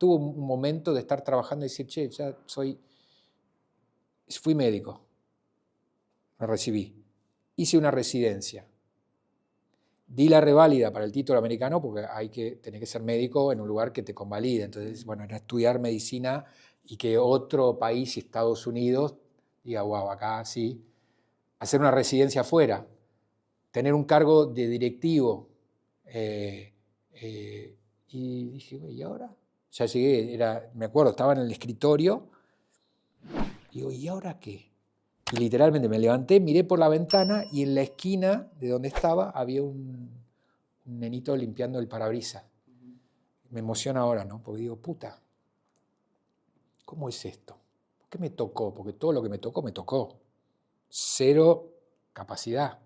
tuve un momento de estar trabajando y decir, che, ya fui médico, me recibí, hice una residencia, di la reválida para el título americano porque tenés que ser médico en un lugar que te convalide. Entonces, bueno, era estudiar medicina y que otro país, Estados Unidos, diga, wow, acá sí. Hacer una residencia afuera, tener un cargo de directivo. Y dije, ¿y ahora? Ya llegué, me acuerdo, estaba en el escritorio. Y digo, ¿y ahora qué? Y literalmente me levanté, miré por la ventana y en la esquina de donde estaba había un nenito limpiando el parabrisas. Me emociona ahora, ¿no? Porque digo, puta, ¿cómo es esto? ¿Por qué me tocó? Porque todo lo que me tocó. Cero capacidad.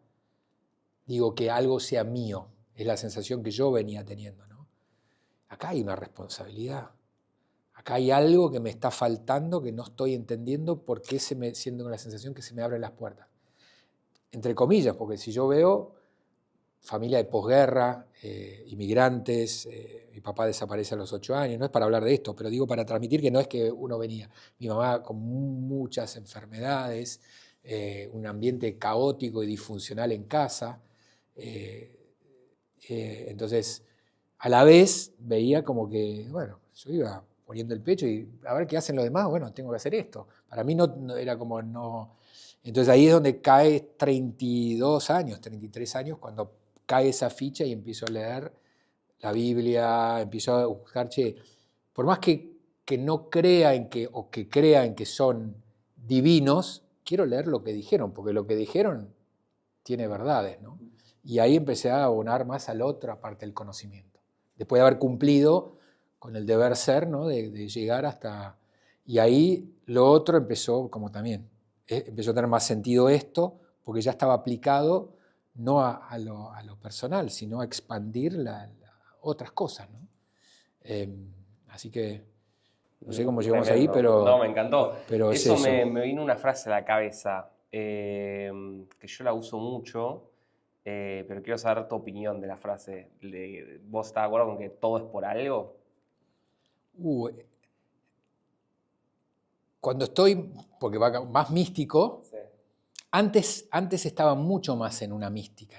Digo, que algo sea mío. Es la sensación que yo venía teniendo, ¿no? Acá hay una responsabilidad. Acá hay algo que me está faltando, que no estoy entendiendo por qué siento la sensación que se me abren las puertas. Entre comillas, porque si yo veo familia de posguerra, inmigrantes, mi papá desaparece a los 8 años, no es para hablar de esto, pero digo para transmitir que no es que uno venía, mi mamá con muchas enfermedades, un ambiente caótico y disfuncional en casa, entonces a la vez veía como que, bueno, yo iba poniendo el pecho y a ver qué hacen los demás, bueno, tengo que hacer esto. Para mí no era como no... Entonces ahí es donde cae 32 años, 33 años, cuando cae esa ficha y empiezo a leer la Biblia, empiezo a buscar, che, por más que no crea en que, o que crea en que son divinos, quiero leer lo que dijeron, porque lo que dijeron tiene verdades, ¿no? Y ahí empecé a abonar más a la otra parte del conocimiento. Después de haber cumplido con el deber ser, ¿no? de llegar hasta... Y ahí lo otro empezó como también. Empezó a tener más sentido esto, porque ya estaba aplicado no a lo personal, sino a expandir otras cosas, ¿no? Así que no sé cómo llegamos ahí, No, me encantó. pero es Eso eso. me vino una frase a la cabeza, que yo la uso mucho, pero quiero saber tu opinión de la frase. ¿Vos estás de acuerdo con que todo es por algo? Cuando estoy, porque va más místico, Sí. antes estaba mucho más en una mística,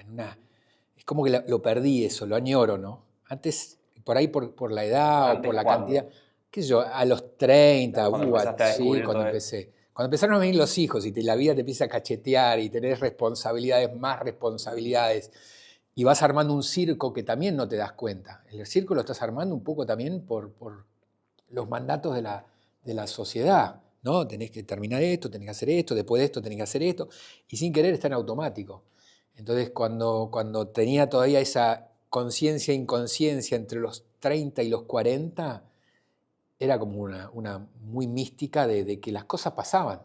es como que lo perdí eso, lo añoro, ¿no? Antes, por ahí por la edad o ¿Antes por la cuándo? cantidad, qué sé yo, a los 30, Cuando empezaste a sí, descubrir cuando todo esto. empecé. Cuando empezaron a venir los hijos y la vida te empieza a cachetear y tenés responsabilidades, más responsabilidades, y vas armando un circo que también no te das cuenta. El circo lo estás armando un poco también por los mandatos de la sociedad, ¿no? Tenés que terminar esto, tenés que hacer esto, después de esto tenés que hacer esto, y sin querer está en automático. Entonces, cuando tenía todavía esa conciencia e inconsciencia entre los 30 y los 40, era como una muy mística de que las cosas pasaban.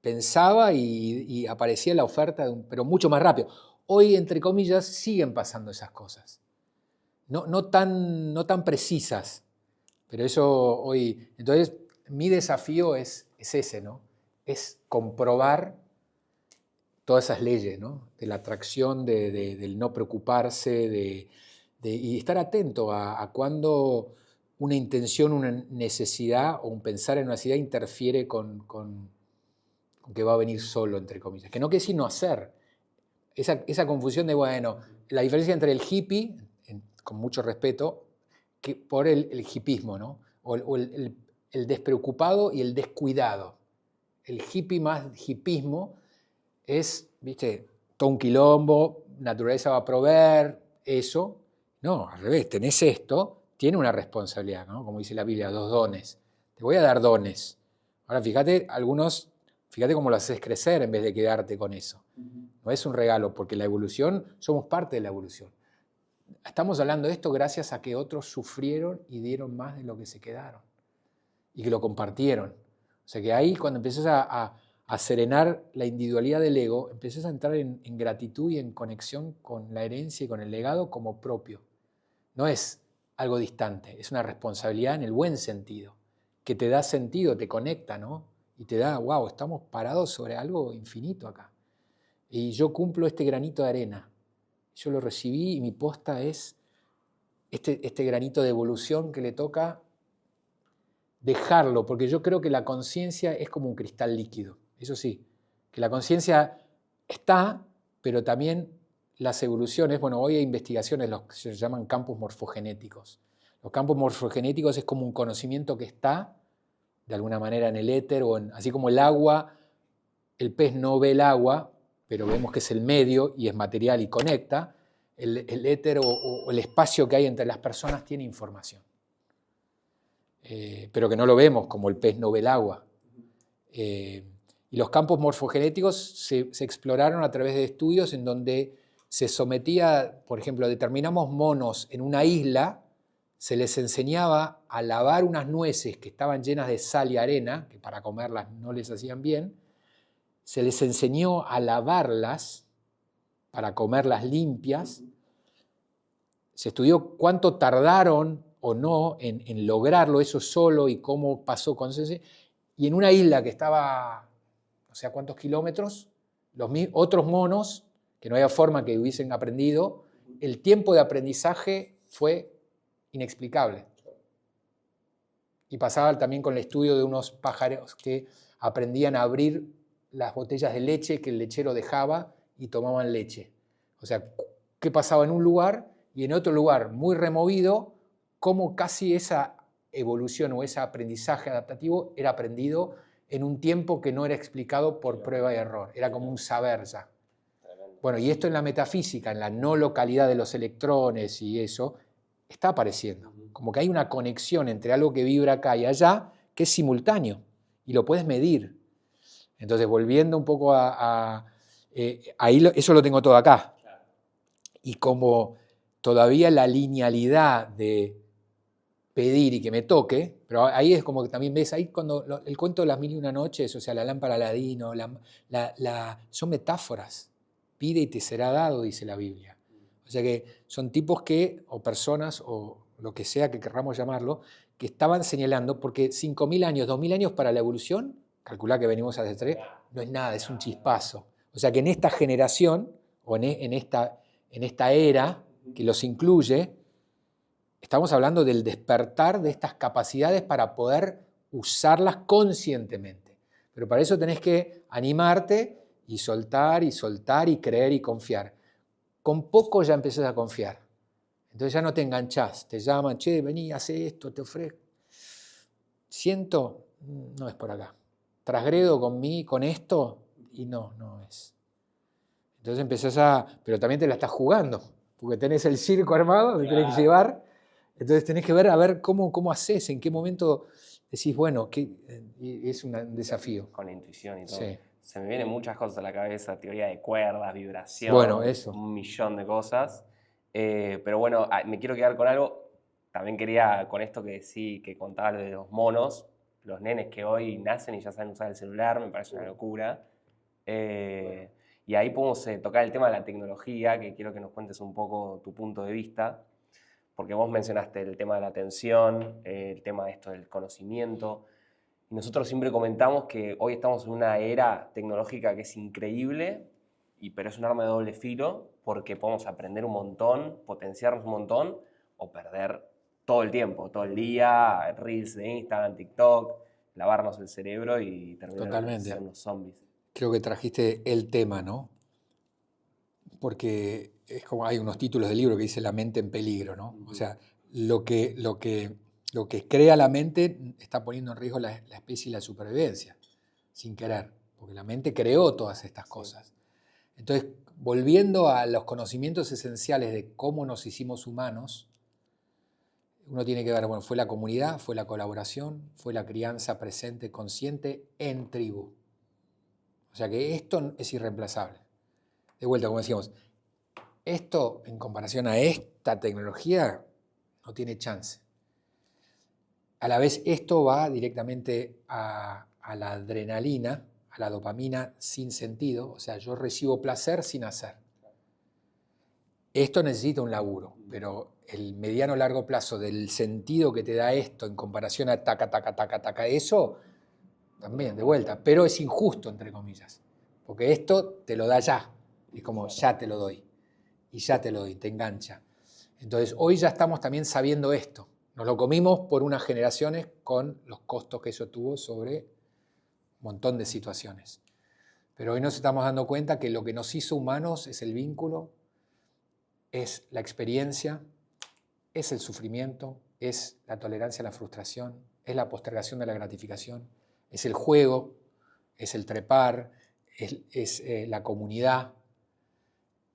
Pensaba y aparecía la oferta, pero mucho más rápido. Hoy, entre comillas, siguen pasando esas cosas. No tan precisas, pero eso hoy... Entonces, mi desafío es ese, ¿no? Es comprobar todas esas leyes, ¿no? De la atracción, del no preocuparse, y estar atento a cuando una intención, una necesidad o un pensar en una necesidad interfiere con que va a venir solo, entre comillas. Que no quiere decir no hacer. Esa confusión de, bueno, la diferencia entre el hippie, con mucho respeto, que por el hippismo, ¿no? O el despreocupado y el descuidado. El hippie más hippismo es, viste, todo un quilombo, naturaleza va a proveer, eso. No, al revés, tenés esto, tiene una responsabilidad, ¿no? Como dice la Biblia, 2 dones. Te voy a dar dones. Ahora, fíjate cómo lo haces crecer en vez de quedarte con eso. No es un regalo, porque la evolución, somos parte de la evolución. Estamos hablando de esto gracias a que otros sufrieron y dieron más de lo que se quedaron. Y que lo compartieron. O sea que ahí cuando empiezas a serenar la individualidad del ego, empiezas a entrar en gratitud y en conexión con la herencia y con el legado como propio. No es algo distante, es una responsabilidad en el buen sentido, que te da sentido, te conecta, ¿no? Y te da, wow, estamos parados sobre algo infinito acá. Y yo cumplo este granito de arena. Yo lo recibí y mi posta es este granito de evolución que le toca dejarlo, porque yo creo que la conciencia es como un cristal líquido. Eso sí, que la conciencia está, pero también las evoluciones, bueno, hoy hay investigaciones, los que se llaman campos morfogenéticos. Los campos morfogenéticos es como un conocimiento que está, de alguna manera, en el éter, así como el agua, el pez no ve el agua, pero vemos que es el medio y es material y conecta, el éter o el espacio que hay entre las personas tiene información. Pero que no lo vemos como el pez no ve el agua. Y los campos morfogenéticos se exploraron a través de estudios en donde se sometía, por ejemplo, determinamos monos en una isla, se les enseñaba a lavar unas nueces que estaban llenas de sal y arena, que para comerlas no les hacían bien, se les enseñó a lavarlas para comerlas limpias, se estudió cuánto tardaron o no en lograrlo eso solo y cómo pasó con ese. Y en una isla que estaba no sé a cuántos kilómetros, otros monos, que no había forma que hubiesen aprendido, el tiempo de aprendizaje fue inexplicable. Y pasaba también con el estudio de unos pájaros que aprendían a abrir las botellas de leche que el lechero dejaba y tomaban leche. O sea, qué pasaba en un lugar y en otro lugar muy removido, cómo casi esa evolución o ese aprendizaje adaptativo era aprendido en un tiempo que no era explicado por prueba y error. Era como un saber ya. Bueno, y esto en la metafísica, en la no localidad de los electrones y eso, está apareciendo. Como que hay una conexión entre algo que vibra acá y allá que es simultáneo y lo puedes medir. Entonces, volviendo un poco ahí eso lo tengo todo acá. Y como todavía la linealidad de pedir y que me toque, pero ahí es como que también ves, ahí cuando el cuento de las 1001 noches, o sea, la lámpara Aladino, son metáforas. Pide y te será dado, dice la Biblia. O sea que son tipos que, o personas, o lo que sea que querramos llamarlo, que estaban señalando, porque 5.000 años, 2.000 años para la evolución, calculá que venimos hace 3, no es nada, es un chispazo. O sea que en esta generación, o en esta era que los incluye, estamos hablando del despertar de estas capacidades para poder usarlas conscientemente. Pero para eso tenés que animarte y soltar y creer y confiar. Con poco ya empezás a confiar. Entonces ya no te enganchás, te llaman, che, vení, hace esto, te ofrezco. Siento, no es por acá. Trasgredo con esto y no es. Entonces empezás pero también te la estás jugando, porque tenés el circo armado, te tenés que llevar. Entonces tenés que ver a ver cómo haces, en qué momento decís, bueno, es un desafío. Con la intuición y todo. Sí. Se me vienen muchas cosas a la cabeza, teoría de cuerdas, vibración, bueno, eso. un millón de cosas. Pero bueno, me quiero quedar con algo. También quería, con esto que contaba de los monos, los nenes que hoy nacen y ya saben usar el celular, me parece una locura. Y ahí podemos tocar el tema de la tecnología, que quiero que nos cuentes un poco tu punto de vista, porque vos mencionaste el tema de la atención, el tema de esto del conocimiento. Y nosotros siempre comentamos que hoy estamos en una era tecnológica que es increíble, pero es un arma de doble filo, porque podemos aprender un montón, potenciarnos un montón, o perder todo el tiempo, todo el día, reels de Instagram, TikTok, lavarnos el cerebro y terminar siendo unos zombies. Creo que trajiste el tema, ¿no? Porque es como hay unos títulos de libro que dice la mente en peligro, ¿no? O sea, lo que crea la mente está poniendo en riesgo la especie y la supervivencia, sin querer, porque la mente creó todas estas cosas. Entonces, volviendo a los conocimientos esenciales de cómo nos hicimos humanos, uno tiene que ver, bueno, fue la comunidad, fue la colaboración, fue la crianza presente, consciente, en tribu. O sea que esto es irreemplazable. De vuelta, como decíamos, esto en comparación a esta tecnología no tiene chance. A la vez esto va directamente a la adrenalina, a la dopamina sin sentido, o sea, yo recibo placer sin hacer. Esto necesita un laburo, pero el mediano largo plazo del sentido que te da esto en comparación a taca, eso, también, de vuelta, pero es injusto, entre comillas, porque esto te lo da ya, es como ya te lo doy, y ya te lo doy, te engancha. Entonces, hoy ya estamos también sabiendo esto, Nos lo comimos por unas generaciones con los costos que eso tuvo sobre un montón de situaciones. Pero hoy nos estamos dando cuenta que lo que nos hizo humanos es el vínculo, es la experiencia, es el sufrimiento, es la tolerancia a la frustración, es la postergación de la gratificación, es el juego, es el trepar, es la comunidad.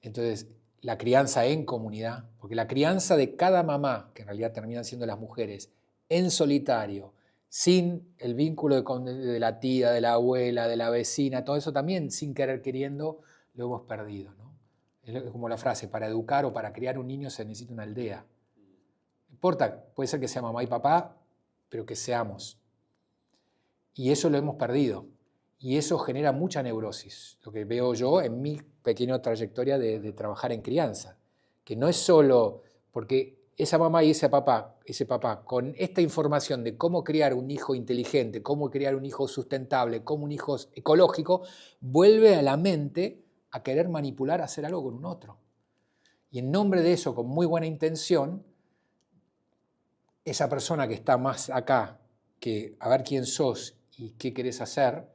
Entonces, la crianza en comunidad, porque la crianza de cada mamá, que en realidad terminan siendo las mujeres, en solitario, sin el vínculo de la tía, de la abuela, de la vecina, todo eso también, sin querer queriendo, lo hemos perdido, ¿no? Es como la frase, para educar o para criar un niño se necesita una aldea. No importa, puede ser que sea mamá y papá, pero que seamos. Y eso lo hemos perdido. Y eso genera mucha neurosis, lo que veo yo en mi pequeña trayectoria de trabajar en crianza, que no es solo porque esa mamá y ese papá, con esta información de cómo criar un hijo inteligente, cómo criar un hijo sustentable, cómo un hijo ecológico, vuelve a la mente a querer manipular, a hacer algo con un otro. Y en nombre de eso, con muy buena intención, esa persona que está más acá, que a ver quién sos y qué querés hacer,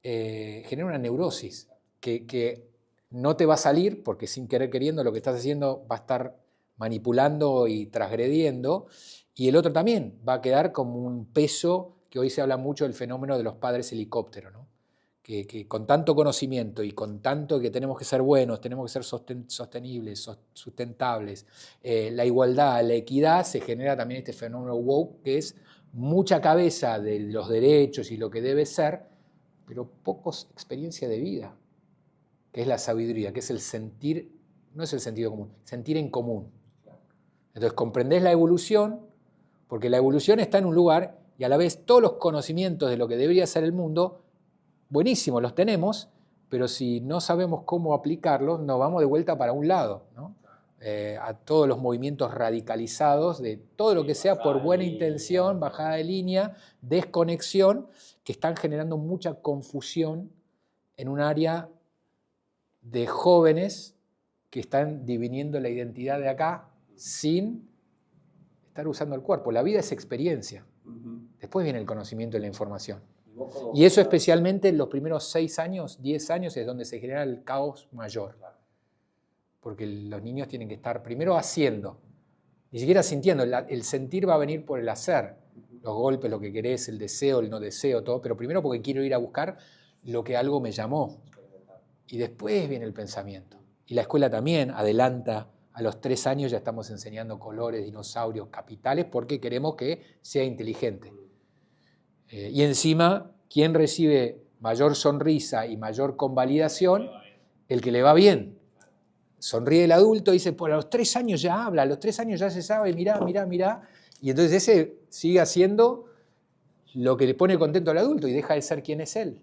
genera una neurosis que no te va a salir porque sin querer queriendo lo que estás haciendo va a estar manipulando y transgrediendo, y el otro también va a quedar como un peso, que hoy se habla mucho del fenómeno de los padres helicóptero, ¿no? Que con tanto conocimiento y con tanto que tenemos que ser buenos, tenemos que ser sostenibles, sustentables, la igualdad, la equidad, se genera también este fenómeno woke, que es mucha cabeza de los derechos y lo que debe ser, pero pocos experiencia de vida, que es la sabiduría, que es el sentir, no es el sentido común, sentir en común. Entonces comprendés la evolución, porque la evolución está en un lugar y a la vez todos los conocimientos de lo que debería ser el mundo, buenísimos, los tenemos, pero si no sabemos cómo aplicarlos, nos vamos de vuelta para un lado, ¿no? A todos los movimientos radicalizados de todo lo que sea por buena intención, bajada de línea, desconexión, que están generando mucha confusión en un área de jóvenes que están diviniendo la identidad de acá sin estar usando el cuerpo. La vida es experiencia. Después viene el conocimiento y la información. Y eso especialmente en los primeros 6 años, 10 años es donde se genera el caos mayor. Porque los niños tienen que estar primero haciendo, ni siquiera sintiendo. El sentir va a venir por el hacer. Los golpes, lo que querés, el deseo, el no deseo, todo. Pero primero porque quiero ir a buscar lo que algo me llamó. Y después viene el pensamiento. Y la escuela también adelanta. A los 3 años ya estamos enseñando colores, dinosaurios, capitales, porque queremos que sea inteligente. Y encima, ¿quién recibe mayor sonrisa y mayor convalidación? El que le va bien. Sonríe el adulto y dice, pues a los 3 años ya habla, a los 3 años ya se sabe, mirá. Y entonces ese sigue haciendo lo que le pone contento al adulto y deja de ser quien es él.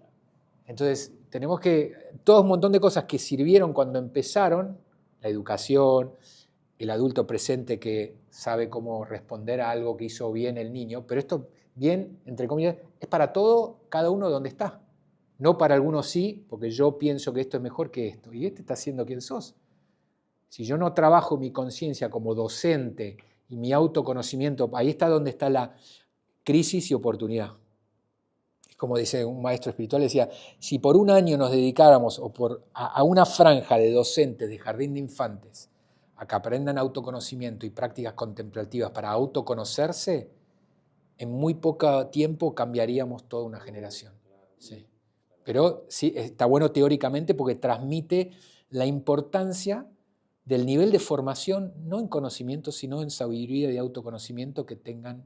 Entonces tenemos que, todo un montón de cosas que sirvieron cuando empezaron, la educación, el adulto presente que sabe cómo responder a algo que hizo bien el niño, pero esto bien, entre comillas, es para todo, cada uno donde está. No para algunos sí, porque yo pienso que esto es mejor que esto, y este está siendo quien sos. Si yo no trabajo mi conciencia como docente y mi autoconocimiento, ahí está donde está la crisis y oportunidad. Es como dice un maestro espiritual, decía, si por un año nos dedicáramos a una franja de docentes de jardín de infantes, a que aprendan autoconocimiento y prácticas contemplativas para autoconocerse, en muy poco tiempo cambiaríamos toda una generación. Sí. Pero sí, está bueno teóricamente porque transmite la importancia del nivel de formación, no en conocimiento, sino en sabiduría y autoconocimiento que tengan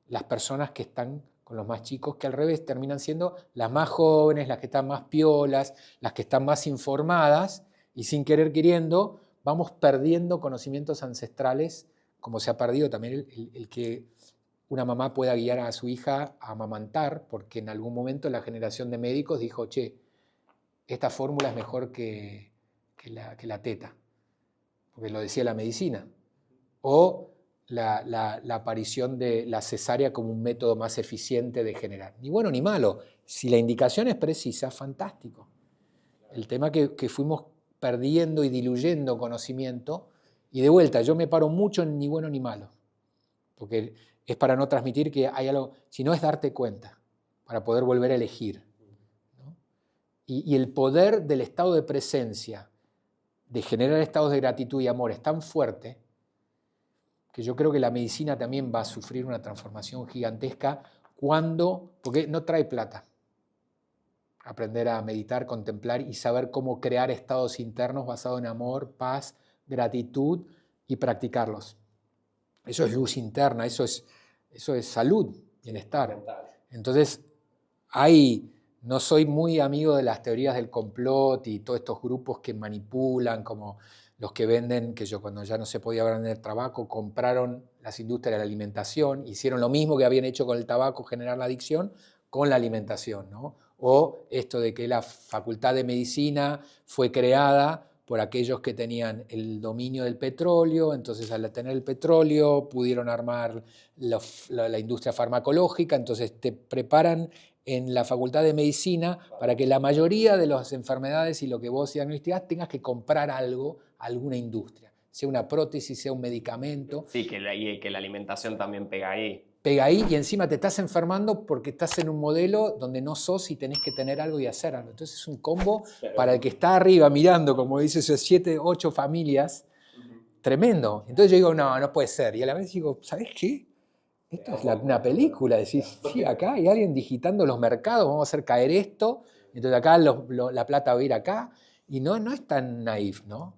las personas que están con los más chicos, que al revés terminan siendo las más jóvenes, las que están más piolas, las que están más informadas, y sin querer queriendo vamos perdiendo conocimientos ancestrales, como se ha perdido también el que una mamá pueda guiar a su hija a amamantar, porque en algún momento la generación de médicos dijo, che, esta fórmula es mejor que la teta, porque lo decía la medicina. O la aparición de la cesárea como un método más eficiente de generar. Ni bueno ni malo. Si la indicación es precisa, fantástico. El tema que fuimos perdiendo y diluyendo conocimiento, y de vuelta, yo me paro mucho en ni bueno ni malo. porque es para no transmitir que hay algo, sino es darte cuenta, para poder volver a elegir, ¿no? Y el poder del estado de presencia, de generar estados de gratitud y amor, es tan fuerte que yo creo que la medicina también va a sufrir una transformación gigantesca porque no trae plata. Aprender a meditar, contemplar y saber cómo crear estados internos basados en amor, paz, gratitud y practicarlos. Eso es luz interna, eso es salud, bienestar. Entonces, no soy muy amigo de las teorías del complot y todos estos grupos que manipulan, como los que venden, que cuando ya no se podía vender tabaco, compraron las industrias de la alimentación, hicieron lo mismo que habían hecho con el tabaco, generar la adicción, con la alimentación, ¿no? O esto de que la Facultad de Medicina fue creada por aquellos que tenían el dominio del petróleo, entonces al tener el petróleo pudieron armar la industria farmacológica, entonces te preparan en la Facultad de Medicina para que la mayoría de las enfermedades y lo que vos diagnosticás tengas que comprar algo a alguna industria, sea una prótesis, sea un medicamento. Sí, que la alimentación también pega ahí. Pega ahí y encima te estás enfermando porque estás en un modelo donde no sos y tenés que tener algo y hacer algo. Entonces es un combo para el que está arriba mirando, como dice, 7, 8 familias, tremendo. Entonces yo digo, no puede ser. Y a la vez digo, ¿sabés qué? Esto es una película. Decís, sí, acá hay alguien digitando los mercados, vamos a hacer caer esto, entonces acá la plata va a ir acá. Y no es tan naif, ¿no?